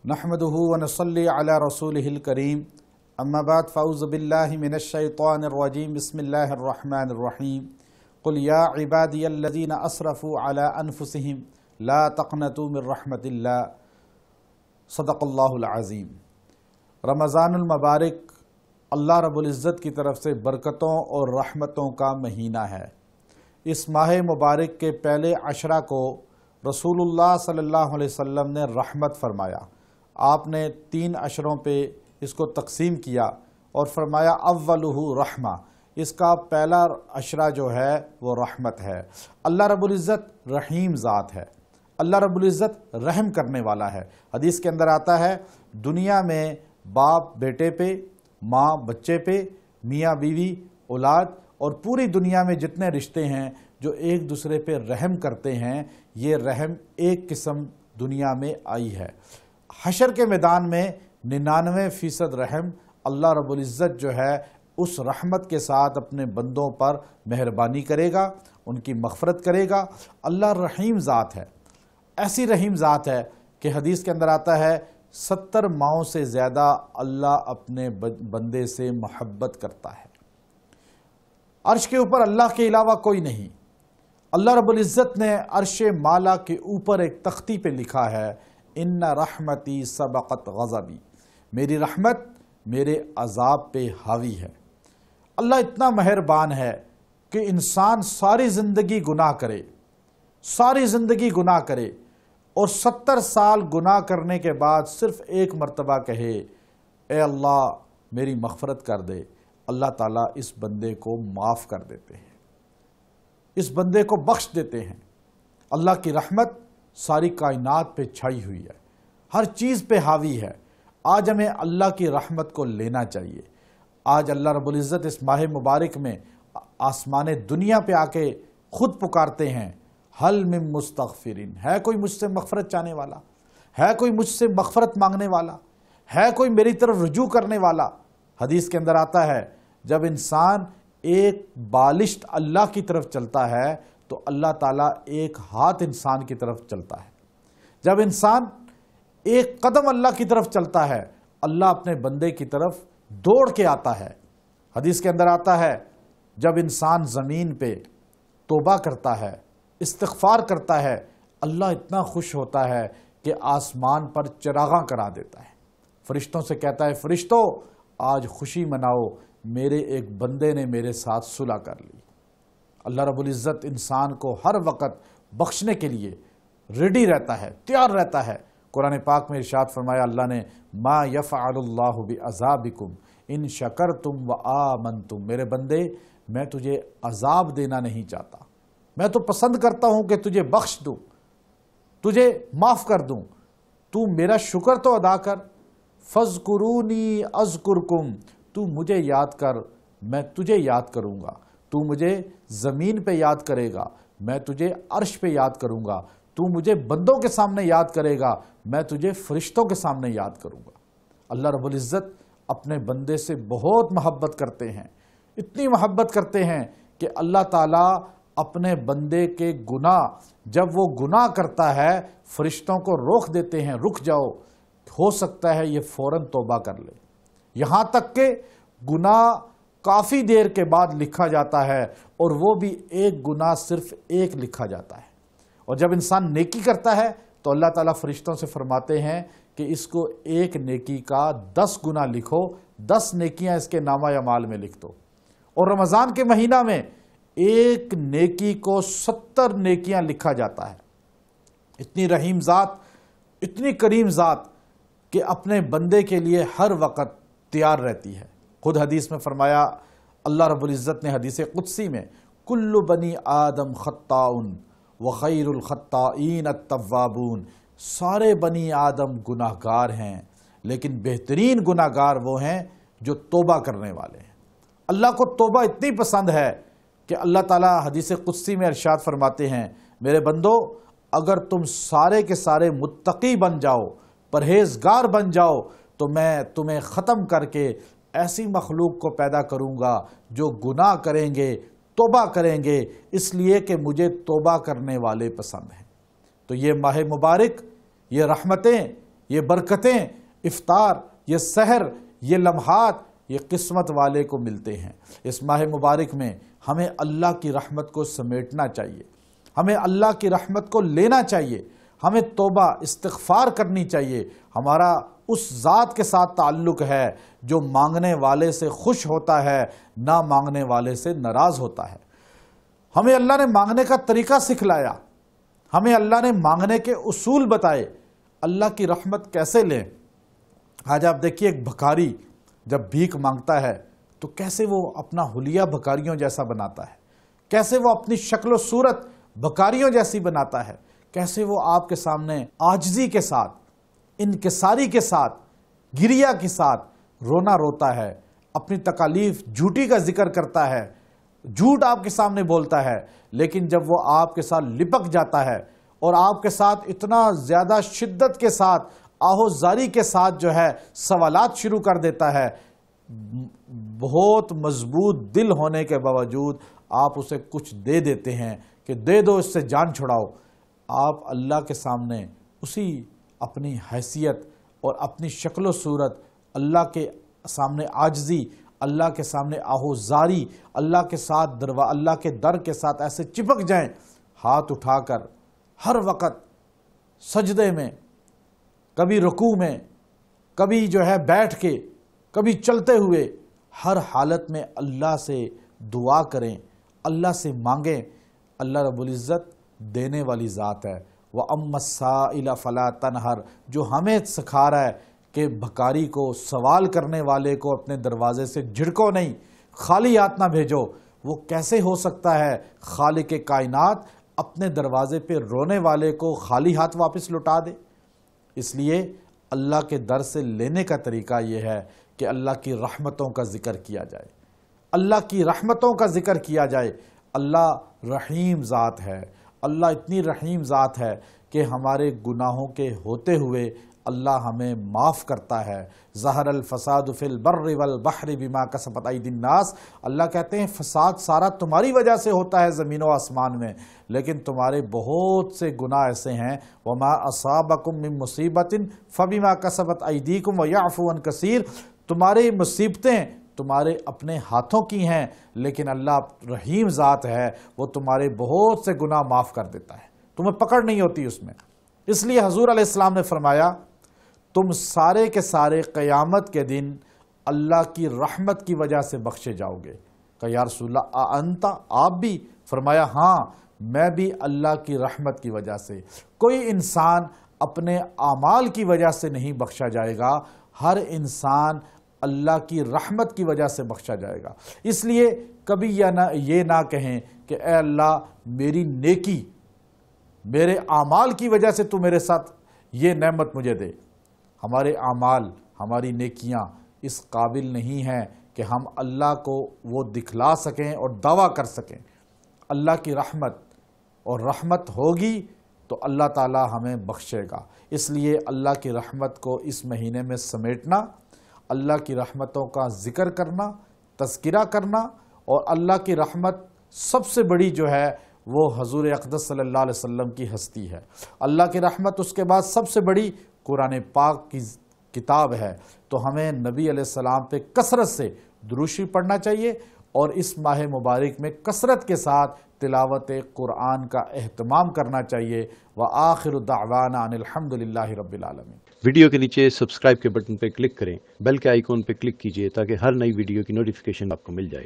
نحمده ونصلي على رسوله الكريم اما بعد فاعوذ بالله من الشيطان الرجيم بسم الله الرحمن الرحيم قل يا عبادي الذين اسرفوا على انفسهم لا تقنطوا من رحمت الله صدق اللہ العظیم۔ رمضان المبارک اللہ رب العزت کی طرف سے برکتوں اور رحمتوں کا مہینہ ہے۔ اس ماہ مبارک کے پہلے عشرہ کو رسول اللہ صلی اللہ علیہ وسلم نے رحمت فرمایا۔ آپ نے 3 عشروں پہ اس کو تقسیم کیا اور فرمایا اولہ رحمہ، اس کا پہلا عشرہ جو ہے وہ رحمت ہے۔ اللہ رب العزت رحیم ذات ہے، اللہ رب العزت رحم کرنے والا ہے۔ حدیث کے اندر آتا ہے دنیا میں باپ بیٹے پہ، ماں بچے پہ، میاں بیوی اولاد اور پوری دنیا میں جتنے رشتے ہیں جو ایک دوسرے پہ رحم کرتے ہیں، یہ رحم ایک قسم دنیا میں آئی ہے۔ حشر کے میدان میں 99% رحم اللہ رب العزت جو ہے اس رحمت کے ساتھ اپنے بندوں پر مہربانی کرے گا، ان کی مغفرت کرے گا۔ اللہ رحیم ذات ہے، ایسی رحیم ذات ہے کہ حدیث کے اندر آتا ہے 70 ماؤں سے زیادہ اللہ اپنے بندے سے محبت کرتا ہے۔ عرش کے اوپر اللہ کے علاوہ کوئی نہیں۔ اللہ رب العزت نے عرش مالا کے اوپر ایک تختی پہ لکھا ہے ان رحمتی سبقت غضبی، میری رحمت میرے عذاب پہ حاوی ہے۔ اللہ اتنا مہربان ہے کہ انسان ساری زندگی گناہ کرے، ساری زندگی گناہ کرے اور 70 سال گناہ کرنے کے بعد صرف ایک مرتبہ کہے اے اللہ میری مغفرت کر دے، اللہ تعالیٰ اس بندے کو معاف کر دیتے ہیں، اس بندے کو بخش دیتے ہیں۔ اللہ کی رحمت ساری کائنات پہ چھائی ہوئی ہے، ہر چیز پہ حاوی ہے۔ آج ہمیں اللہ کی رحمت کو لینا چاہیے۔ آج اللہ رب العزت اس ماہ مبارک میں آسمان دنیا پہ آ کے خود پکارتے ہیں حل من مستغفرین، ہے کوئی مجھ سے مغفرت چاہنے والا، ہے کوئی مجھ سے مغفرت مانگنے والا، ہے کوئی میری طرف رجوع کرنے والا۔ حدیث کے اندر آتا ہے جب انسان ایک بالشت اللہ کی طرف چلتا ہے تو اللہ تعالیٰ ایک ہاتھ انسان کی طرف چلتا ہے۔ جب انسان ایک قدم اللہ کی طرف چلتا ہے اللہ اپنے بندے کی طرف دوڑ کے آتا ہے۔ حدیث کے اندر آتا ہے جب انسان زمین پہ توبہ کرتا ہے، استغفار کرتا ہے، اللہ اتنا خوش ہوتا ہے کہ آسمان پر چراغاں کرا دیتا ہے، فرشتوں سے کہتا ہے فرشتوں آج خوشی مناؤ، میرے ایک بندے نے میرے ساتھ صلح کر لی۔ اللہ رب العزت انسان کو ہر وقت بخشنے کے لیے ریڈی رہتا ہے، تیار رہتا ہے۔ قرآن پاک میں ارشاد فرمایا اللہ نے ما یفعل اللہ بعذابکم ان شکرتم وآمنتم، میرے بندے میں تجھے عذاب دینا نہیں چاہتا، میں تو پسند کرتا ہوں کہ تجھے بخش دوں، تجھے معاف کر دوں، تو میرا شکر تو ادا کر۔ فاذکرونی اذکرکم، تو مجھے یاد کر میں تجھے یاد کروں گا، تو مجھے زمین پہ یاد کرے گا میں تجھے عرش پہ یاد کروں گا، تو مجھے بندوں کے سامنے یاد کرے گا میں تجھے فرشتوں کے سامنے یاد کروں گا۔ اللہ رب العزت اپنے بندے سے بہت محبت کرتے ہیں، اتنی محبت کرتے ہیں کہ اللہ تعالیٰ اپنے بندے کے گناہ جب وہ گناہ کرتا ہے فرشتوں کو روک دیتے ہیں، رک جاؤ، ہو سکتا ہے یہ فوراً توبہ کر لے، یہاں تک کہ گناہ کافی دیر کے بعد لکھا جاتا ہے اور وہ بھی ایک گناہ صرف ایک لکھا جاتا ہے۔ اور جب انسان نیکی کرتا ہے تو اللہ تعالیٰ فرشتوں سے فرماتے ہیں کہ اس کو ایک نیکی کا 10 گنا لکھو، 10 نیکیاں اس کے نامہ اعمال میں لکھ دو۔ اور رمضان کے مہینہ میں ایک نیکی کو 70 نیکیاں لکھا جاتا ہے۔ اتنی رحیم ذات، اتنی کریم ذات کہ اپنے بندے کے لیے ہر وقت تیار رہتی ہے۔ خود حدیث میں فرمایا اللہ رب العزت نے حدیث قدسی میں کل بنی آدم خطاؤن وخیر الخطائین التوابون، سارے بنی آدم گناہ گار ہیں لیکن بہترین گناہ گار وہ ہیں جو توبہ کرنے والے ہیں۔ اللہ کو توبہ اتنی پسند ہے کہ اللہ تعالیٰ حدیث قدسی میں ارشاد فرماتے ہیں میرے بندو اگر تم سارے کے سارے متقی بن جاؤ، پرہیزگار بن جاؤ تو میں تمہیں ختم کر کے ایسی مخلوق کو پیدا کروں گا جو گناہ کریں گے، توبہ کریں گے، اس لیے کہ مجھے توبہ کرنے والے پسند ہیں۔ تو یہ ماہ مبارک، یہ رحمتیں، یہ برکتیں، افطار، یہ سحر، یہ لمحات، یہ قسمت والے کو ملتے ہیں۔ اس ماہ مبارک میں ہمیں اللہ کی رحمت کو سمیٹنا چاہیے، ہمیں اللہ کی رحمت کو لینا چاہیے، ہمیں توبہ استغفار کرنی چاہیے۔ ہمارا اس ذات کے ساتھ تعلق ہے جو مانگنے والے سے خوش ہوتا ہے، نہ مانگنے والے سے ناراض ہوتا ہے۔ ہمیں اللہ نے مانگنے کا طریقہ سکھلایا، ہمیں اللہ نے مانگنے کے اصول بتائے، اللہ کی رحمت کیسے لیں۔ آج آپ دیکھیے ایک بھکاری جب بھیک مانگتا ہے تو کیسے وہ اپنا حلیہ بھکاریوں جیسا بناتا ہے، کیسے وہ اپنی شکل و صورت بھکاریوں جیسی بناتا ہے، کیسے وہ آپ کے سامنے عاجزی کے ساتھ، انکساری کے ساتھ، گریہ کے ساتھ رونا روتا ہے، اپنی تکالیف جھوٹی کا ذکر کرتا ہے، جھوٹ آپ کے سامنے بولتا ہے۔ لیکن جب وہ آپ کے ساتھ لپک جاتا ہے اور آپ کے ساتھ اتنا زیادہ شدت کے ساتھ، آہوزاری کے ساتھ جو ہے سوالات شروع کر دیتا ہے، بہت مضبوط دل ہونے کے باوجود آپ اسے کچھ دے دیتے ہیں کہ دے دو اس سے جان چھڑاؤ۔ آپ اللہ کے سامنے اسی اپنی حیثیت اور اپنی شکل و صورت، اللہ کے سامنے عاجزی، اللہ کے سامنے آہوزاری، اللہ کے ساتھ اللہ کے در کے ساتھ ایسے چپک جائیں، ہاتھ اٹھا کر ہر وقت سجدے میں، کبھی رکوع میں، کبھی جو ہے بیٹھ کے، کبھی چلتے ہوئے، ہر حالت میں اللہ سے دعا کریں، اللہ سے مانگیں۔ اللہ رب العزت دینے والی ذات ہے۔ وَأَمَّا السَّائِلَ فَلَا تَنْهَرْ، جو ہمیں سکھا رہا ہے کہ بھکاری کو، سوال کرنے والے کو اپنے دروازے سے جھڑکو نہیں، خالی ہاتھ نہ بھیجو۔ وہ کیسے ہو سکتا ہے خالق کائنات اپنے دروازے پہ رونے والے کو خالی ہاتھ واپس لوٹا دے؟ اس لیے اللہ کے در سے لینے کا طریقہ یہ ہے کہ اللہ کی رحمتوں کا ذکر کیا جائے، اللہ کی رحمتوں کا ذکر کیا جائے۔ اللہ رحیم ذات ہے، اللہ اتنی رحیم ذات ہے کہ ہمارے گناہوں کے ہوتے ہوئے اللہ ہمیں معاف کرتا ہے۔ ظہر الفساد فی البر والبحر بما کسبت ایدی الناس، اللہ کہتے ہیں فساد سارا تمہاری وجہ سے ہوتا ہے زمین و آسمان میں، لیکن تمہارے بہت سے گناہ ایسے ہیں وما اصابکم من مصیبت فبما کسبت ایدیکم ویعفو عن کثیر، تمہاری مصیبتیں تمہارے اپنے ہاتھوں کی ہیں، لیکن اللہ رحیم ذات ہے، وہ تمہارے بہت سے گناہ معاف کر دیتا ہے، تمہیں پکڑ نہیں ہوتی اس میں۔ اس لیے حضور علیہ السلام نے فرمایا تم سارے کے سارے قیامت کے دن اللہ کی رحمت کی وجہ سے بخشے جاؤ گے۔ کہ یا رسول اللہ انتا، آپ بھی؟ فرمایا ہاں میں بھی اللہ کی رحمت کی وجہ سے۔ کوئی انسان اپنے اعمال کی وجہ سے نہیں بخشا جائے گا، ہر انسان اللہ کی رحمت کی وجہ سے بخشا جائے گا۔ اس لیے کبھی یہ نہ کہیں کہ اے اللہ میری نیکی، میرے اعمال کی وجہ سے تو میرے ساتھ یہ نعمت مجھے دے۔ ہمارے اعمال، ہماری نیکیاں اس قابل نہیں ہیں کہ ہم اللہ کو وہ دکھلا سکیں اور دعویٰ کر سکیں۔ اللہ کی رحمت اور رحمت ہوگی تو اللہ تعالی ہمیں بخشے گا۔ اس لیے اللہ کی رحمت کو اس مہینے میں سمیٹنا، اللہ کی رحمتوں کا ذکر کرنا، تذکرہ کرنا، اور اللہ کی رحمت سب سے بڑی جو ہے وہ حضور اقدس صلی اللہ علیہ وسلم کی ہستی ہے۔ اللہ کی رحمت اس کے بعد سب سے بڑی قرآن پاک کی کتاب ہے۔ تو ہمیں نبی علیہ السلام پہ کثرت سے درود شریف پڑھنا چاہیے، اور اس ماہ مبارک میں کثرت کے ساتھ تلاوت قرآن کا اہتمام کرنا چاہیے۔ وآخر دعوانا ان الحمد للہ رب العالمین۔ ویڈیو کے نیچے سبسکرائب کے بٹن پہ کلک کریں، بیل کے آئیکن پہ کلک کیجئے تاکہ ہر نئی ویڈیو کی نوٹیفیکیشن آپ کو مل جائے۔